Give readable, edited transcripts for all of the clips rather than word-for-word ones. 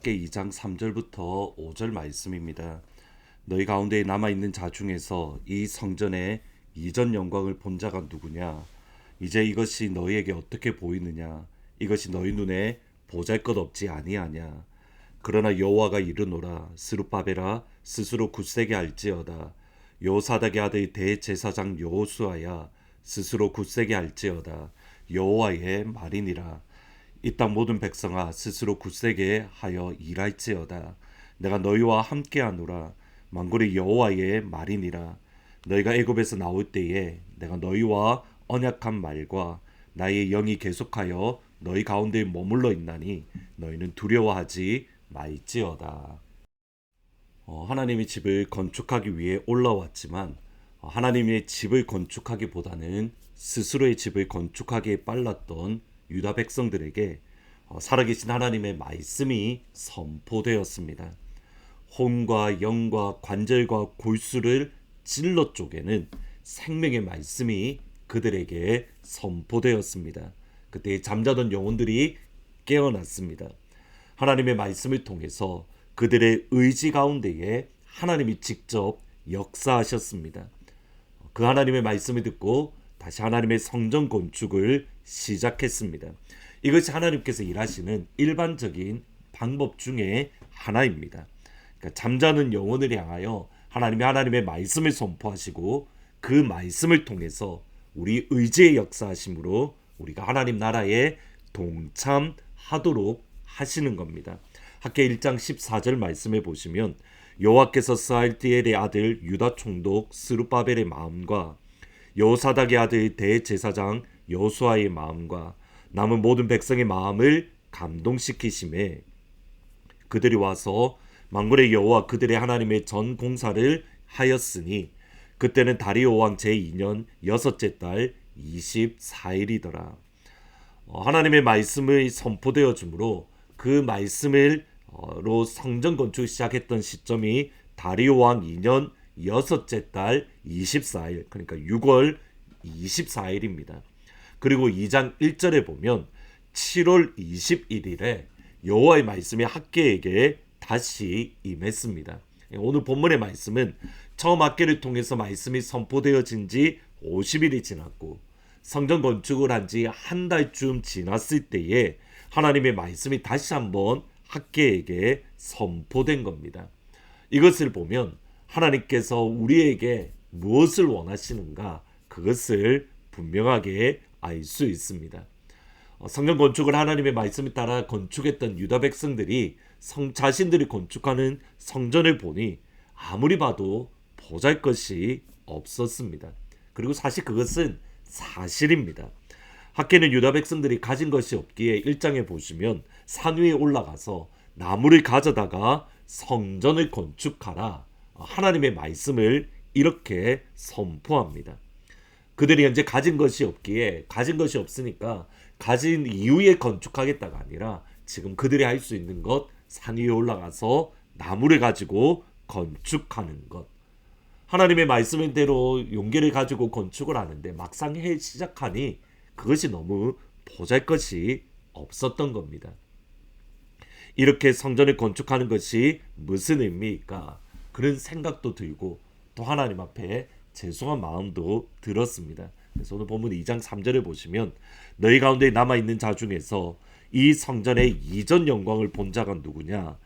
학개 2장 3절부터 5절 말씀입니다. 너희 가운데 남아있는 자 중에서 이 성전의 이전 영광을 본 자가 누구냐? 이제 이것이 너희에게 어떻게 보이느냐? 이것이 너희 눈에 보잘것없지 아니하냐? 그러나 여호와가 이르노라. 스룹바벨아 스스로 굳세게 할지어다. 요사닥의 아들 대제사장 여호수아야 스스로 굳세게 할지어다. 여호와의 말이니라. 이 땅 모든 백성아 스스로 굳세게 하여 일할지어다. 내가 너희와 함께하노라. 만군의 여호와의 말이니라. 너희가 애굽에서 나올 때에 내가 너희와 언약한 말과 나의 영이 계속하여 너희 가운데 머물러 있나니 너희는 두려워하지 말지어다. 하나님의 집을 건축하기 위해 올라왔지만 하나님의 집을 건축하기보다는 스스로의 집을 건축하기에 빨랐던 유다 백성들에게 살아계신 하나님의 말씀이 선포되었습니다. 혼과 영과 관절과 골수를 찔러 쪼개는 생명의 말씀이 그들에게 선포되었습니다. 그때 잠자던 영혼들이 깨어났습니다. 하나님의 말씀을 통해서 그들의 의지 가운데에 하나님이 직접 역사하셨습니다. 그 하나님의 말씀을 듣고 다시 하나님의 성전 건축을 시작했습니다. 이것이 하나님께서 일하시는 일반적인 방법 중에 하나입니다. 그러니까 잠자는 영혼을 향하여 하나님의 말씀을 선포하시고 그 말씀을 통해서 우리 의지의 역사하심으로 우리가 하나님 나라에 동참하도록 하시는 겁니다. 학개 1장 14절 말씀에 보시면 여호와께서 스알디엘의 아들 유다 총독 스룹바벨의 마음과 여호사닥의 아들 대제사장 여호수아의 마음과 남은 모든 백성의 마음을 감동시키심에 그들이 와서 만군의 여호와 그들의 하나님의 전 공사를 하였으니 그때는 다리오 왕 제2년 여섯째 달 24일이더라. 하나님의 말씀이 선포되어 주므로 그 말씀으로 성전 건축을 시작했던 시점이 다리오 왕 2년 여섯째 달 24일, 그러니까 6월 24일입니다. 그리고 2장 1절에 보면 7월 21일에 여호와의 말씀이 학개에게 다시 임했습니다. 오늘 본문의 말씀은 처음 학개를 통해서 말씀이 선포되어진 지 50일이 지났고 성전 건축을 한 지 한 달쯤 지났을 때에 하나님의 말씀이 다시 한번 학개에게 선포된 겁니다. 이것을 보면 하나님께서 우리에게 무엇을 원하시는가 그것을 분명하게 알 수 있습니다. 성전 건축을 하나님의 말씀에 따라 건축했던 유다 백성들이 자신들이 건축하는 성전을 보니 아무리 봐도 보잘것이 없었습니다. 그리고 사실 그것은 사실입니다. 학개는 유다 백성들이 가진 것이 없기에 1장에 보시면 산 위에 올라가서 나무를 가져다가 성전을 건축하라. 하나님의 말씀을 이렇게 선포합니다. 그들이 현재 가진 것이 없기에 가진 것이 없으니까 가진 이후에 건축하겠다가 아니라 지금 그들이 할 수 있는 것 산 위에 올라가서 나무를 가지고 건축하는 것. 하나님의 말씀대로 용기를 가지고 건축을 하는데 막상 해 시작하니 그것이 너무 보잘것이 없었던 겁니다. 이렇게 성전을 건축하는 것이 무슨 의미일까? 그런 생각도 들고 또 하나님 앞에 죄송한 마음도 들었습니다. 그래서 오늘 본문 2장 3절을 보시면 너희 가운데 남아있는 자 중에서 이 성전의 이전 영광을 본 자가 누구냐?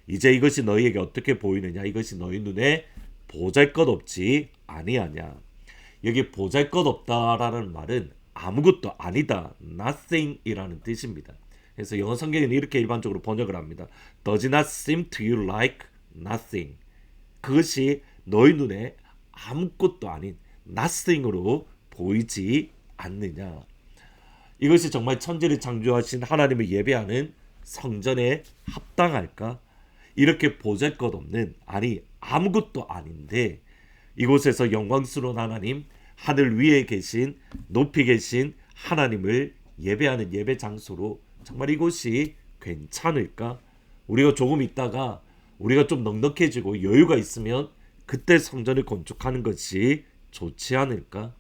이제 이것이 너희에게 어떻게 보이느냐? 이것이 너희 눈에 보잘것없지 아니하냐? 여기 보잘것없다라는 말은 아무것도 아니다, nothing이라는 뜻입니다. 그래서 영어 성경에는 이렇게 일반적으로 번역을 합니다. Does not seem to you like nothing. 그것이 너희 눈에 아무것도 아닌 nothing으로 보이지 않느냐. 이것이 정말 천지를 창조하신 하나님을 예배하는 성전에 합당할까? 이렇게 보잘것없는, 아니 아무것도 아닌데 이곳에서 영광스러운 하나님, 하늘 위에 계신 높이 계신 하나님을 예배하는 예배 장소로 정말 이곳이 괜찮을까? 우리가 조금 있다가 우리가 좀 넉넉해지고 여유가 있으면 그때 성전을 건축하는 것이 좋지 않을까?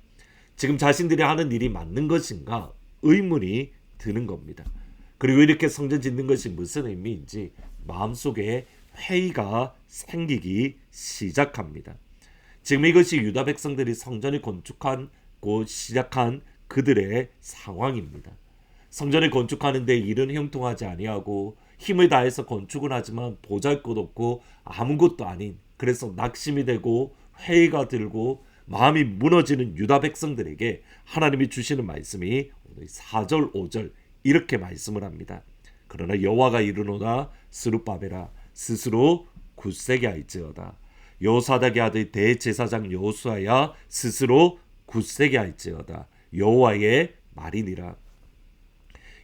지금 자신들이 하는 일이 맞는 것인가 의문이 드는 겁니다. 그리고 이렇게 성전 짓는 것이 무슨 의미인지 마음속에 회의가 생기기 시작합니다. 지금 이것이 유다 백성들이 성전을 건축하고 시작한 그들의 상황입니다. 성전을 건축하는데 일은 형통하지 아니하고 힘을 다해서 건축은 하지만 보잘것없고 아무것도 아닌, 그래서 낙심이 되고 회의가 들고 마음이 무너지는 유다 백성들에게 하나님이 주시는 말씀이 오늘 4절 5절 이렇게 말씀을 합니다. 그러나 여호와가 이르노다 스룹바벨아 스스로 굳세게 할지어다. 여호사닥의 아들 대제사장 여호수아야 스스로 굳세게 할지어다. 여호와의 말이니라.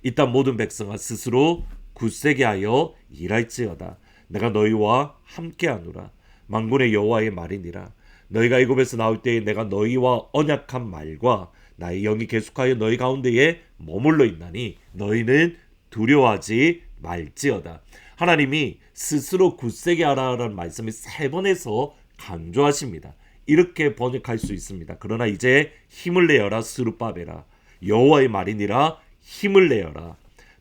이딴 모든 백성아 스스로 굳세게 하여 일할지어다. 내가 너희와 함께하노라. 만군의 여호와의 말이니라. 너희가 애굽에서 나올 때에 내가 너희와 언약한 말과 나의 영이 계속하여 너희 가운데에 머물러 있나니 너희는 두려워하지 말지어다. 하나님이 스스로 굳세게 하라는 말씀을 3번에서 강조하십니다. 이렇게 번역할 수 있습니다. 그러나 이제 힘을 내어라 스룹바벨아. 여호와의 말이니라. 힘을 내어라.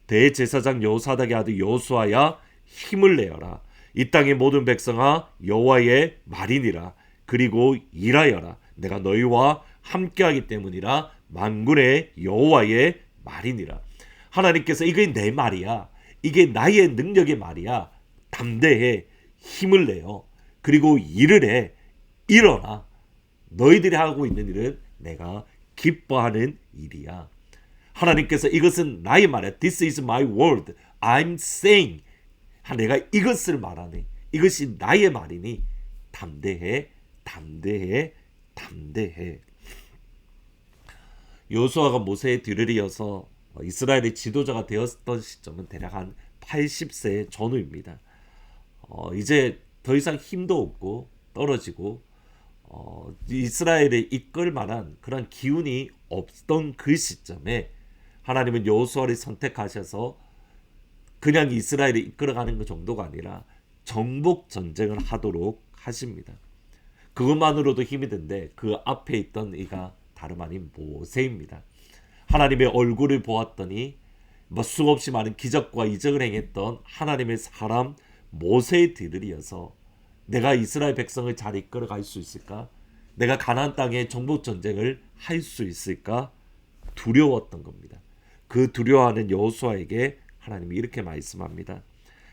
대제사장 여호사닥의 아들 여호수아야 힘을 내어라. 이 땅의 모든 백성아 여호와의 말이니라. 그리고 일하여라. 내가 너희와 함께하기 때문이라. 만군의 여호와의 말이니라. 하나님께서 이게 내 말이야. 이게 나의 능력의 말이야. 담대해. 힘을 내어. 그리고 일을 해. 일어나. 너희들이 하고 있는 일은 내가 기뻐하는 일이야. 하나님께서 이것은 나의 말이야. This is my word. I'm saying. 내가 이것을 말하네. 이것이 나의 말이니 담대해. 담대해. 담대해. 여호수아가 모세의 뒤를 이어서 이스라엘의 지도자가 되었던 시점은 대략 한 80세 전후입니다. 이제 더 이상 힘도 없고 떨어지고 이스라엘을 이끌 만한 그런 기운이 없던 그 시점에 하나님은 여호수아를 선택하셔서 그냥 이스라엘을 이끌어가는 것 정도가 아니라 정복 전쟁을 하도록 하십니다. 그것만으로도 힘이 든데 그 앞에 있던 이가 다름 아닌 모세입니다. 하나님의 얼굴을 보았더니 수없이 많은 기적과 이적을 행했던 하나님의 사람 모세의 뒤를 이어서 내가 이스라엘 백성을 잘 이끌어갈 수 있을까? 내가 가나안 땅에 정복 전쟁을 할 수 있을까? 두려웠던 겁니다. 그 두려워하는 여호수아에게 하나님이 이렇게 말씀합니다.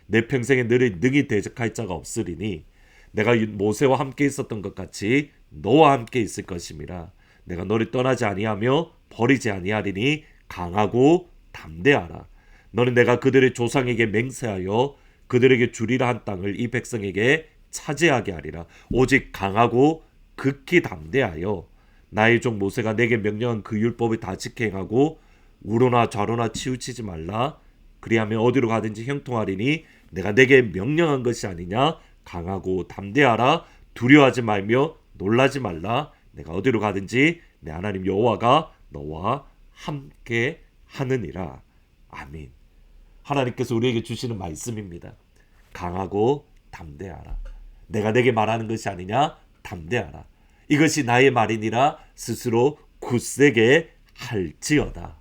내 평생에 너를 능히 대적할 자가 없으리니 내가 모세와 함께 있었던 것 같이 너와 함께 있을 것임이라. 내가 너를 떠나지 아니하며 버리지 아니하리니 강하고 담대하라. 너는 내가 그들의 조상에게 맹세하여 그들에게 주리라 한 땅을 이 백성에게 차지하게 하리라. 오직 강하고 극히 담대하여 나의 종 모세가 내게 명령한 그 율법을 다 지켜 행하고 우로나 좌로나 치우치지 말라. 그리하면 어디로 가든지 형통하리니 내가 내게 명령한 것이 아니냐. 강하고 담대하라. 두려워하지 말며 놀라지 말라. 내가 어디로 가든지 내 하나님 여호와가 너와 함께 하느니라. 아멘. 하나님께서 우리에게 주시는 말씀입니다. 강하고 담대하라. 내가 내게 말하는 것이 아니냐. 담대하라. 이것이 나의 말이니라. 스스로 굳세게 할지어다.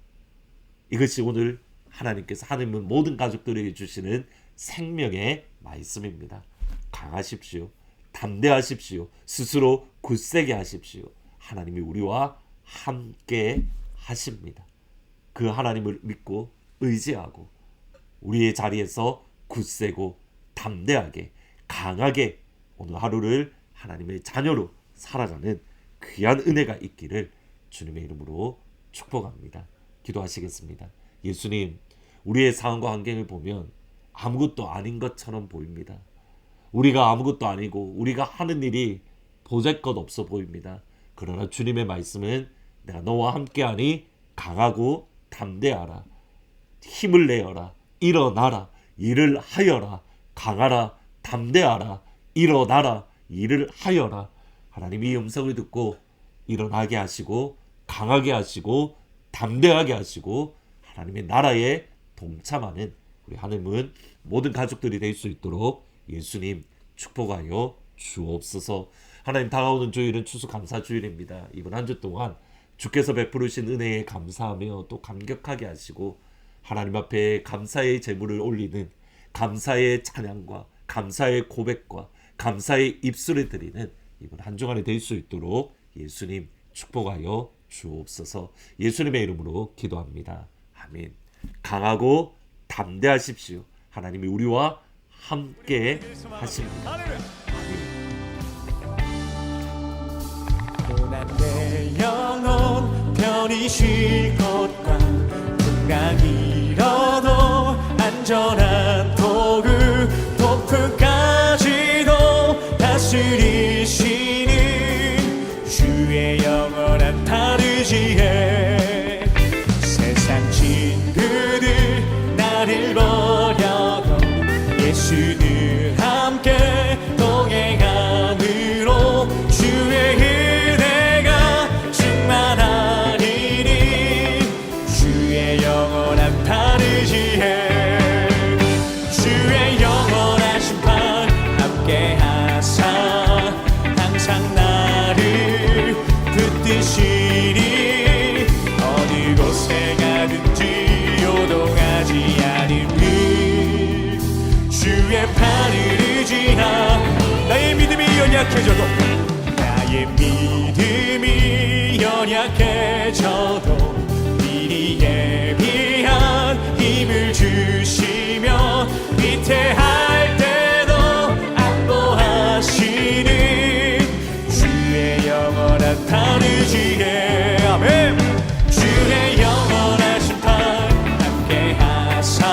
이것이 오늘 하나님께서 하나님은 모든 가족들에게 주시는 생명의 말씀입니다. 강하십시오. 담대하십시오. 스스로 굳세게 하십시오. 하나님이 우리와 함께 하십니다. 그 하나님을 믿고 의지하고 우리의 자리에서 굳세고 담대하게 강하게 오늘 하루를 하나님의 자녀로 살아가는 귀한 은혜가 있기를 주님의 이름으로 축복합니다. 기도하시겠습니다. 예수님, 우리의 상황과 환경을 보면 아무것도 아닌 것처럼 보입니다. 우리가 아무것도 아니고 우리가 하는 일이 보잘것없어 보입니다. 그러나 주님의 말씀은 내가 너와 함께하니 강하고 담대하라. 힘을 내어라. 일어나라. 일을 하여라. 강하라. 담대하라. 일어나라. 일을 하여라. 하나님이 이 음성을 듣고 일어나게 하시고 강하게 하시고 담대하게 하시고 하나님의 나라에 동참하는 우리 하나님은 모든 가족들이 될 수 있도록 예수님 축복하여 주옵소서. 하나님, 다가오는 주일은 추수감사주일입니다. 이번 한 주 동안 주께서 베푸르신 은혜에 감사하며 또 감격하게 하시고 하나님 앞에 감사의 제물을 올리는 감사의 찬양과 감사의 고백과 감사의 입술을 드리는 이번 한 주간이 될 수 있도록 예수님 축복하여 주옵소서. 예수님의 이름으로 기도합니다. 아멘. 강하고 담대하십시오. 하나님이 우리와 함께 하십니다. 고난 내 영혼 편히 쉴 곳과 풍랑 잃어도 안전한 도그 폭풍까지도 다스리시는 주의 영원한 다르지에 세상 친구들 나를 버려도 예수는 함께 동행함으로 주의 은혜가 충만하리니 주의 영원한 다르지에 주의 영원한 심판 함께하사 항상 나를 붙드시니 어느 곳에 가든지 요동하지 않음을 주의 팔을 의지하 나의 믿음이 연약해져도 나의 믿음이 연약해져도 미리 예비한 힘을 주시며 위태할 때도 안보하시는 주의 영원한 다르지에 아멘 주의 영원한 심판 함께하사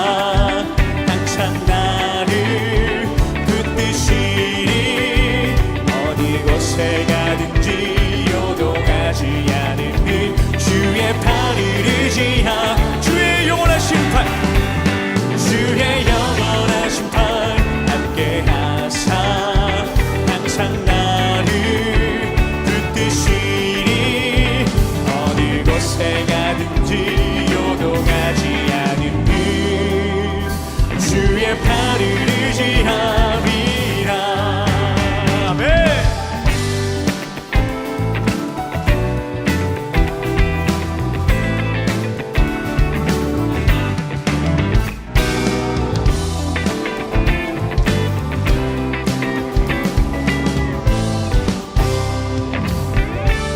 항상 나를 붙드시니 어디 곳에 가든지 요동하지 않는 주의 팔을 의지하 주의 영원한 심판 주의 영원한 심판 함께하사 항상 나를 붙드시니 어느 곳에 가든지 요동하지 않는 주의 팔을 의지함이라 아멘.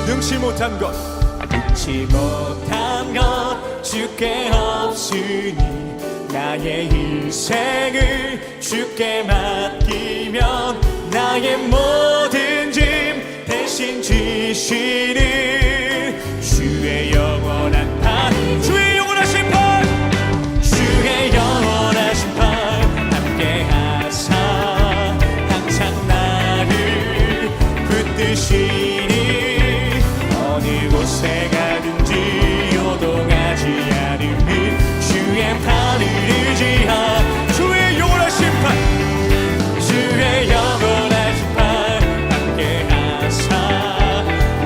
능치 못한 것 주께 없으니 나의 일생을 주께 맡기면 나의 모든 짐 대신 지시는 주의 영원한 판 주의 영원한 심판 주의 영원한 심판 함께하사 항상 나를 붙드시니 어느 곳에 가든지 요동하지 않음을 주의 팔을 의지하 주의 영원한 심판 주의 영원한 심판 함께하사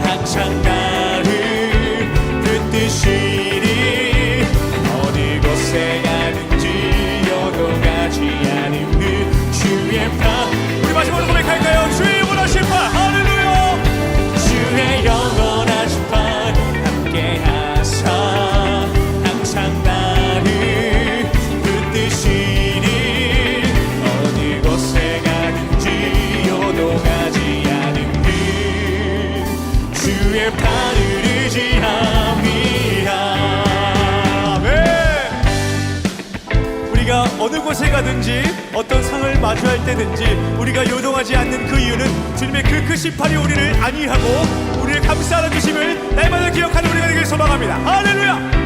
항상 나를 붙드시니 어느 곳에 가든지 요동하지 않음을 주의 팔 우리 마지막으로 고백할까요? 주의 영원한 심판 할렐루야 주의 영원한 심판 함께하사 항상 나를 붙드시니 어느 곳에 가든지 요동하지 않음을 주의 팔을 의지함이라 아멘. 우리가 어느 곳에 가든지 어떤 상을 마주할 때든지 우리가 요동하지 않는 그 이유는 주님의 그 크신 팔이 우리를 안위하고 우리를 감싸는 주심을 날마다 기억하는 우리가 되길 소망합니다. 할렐루야.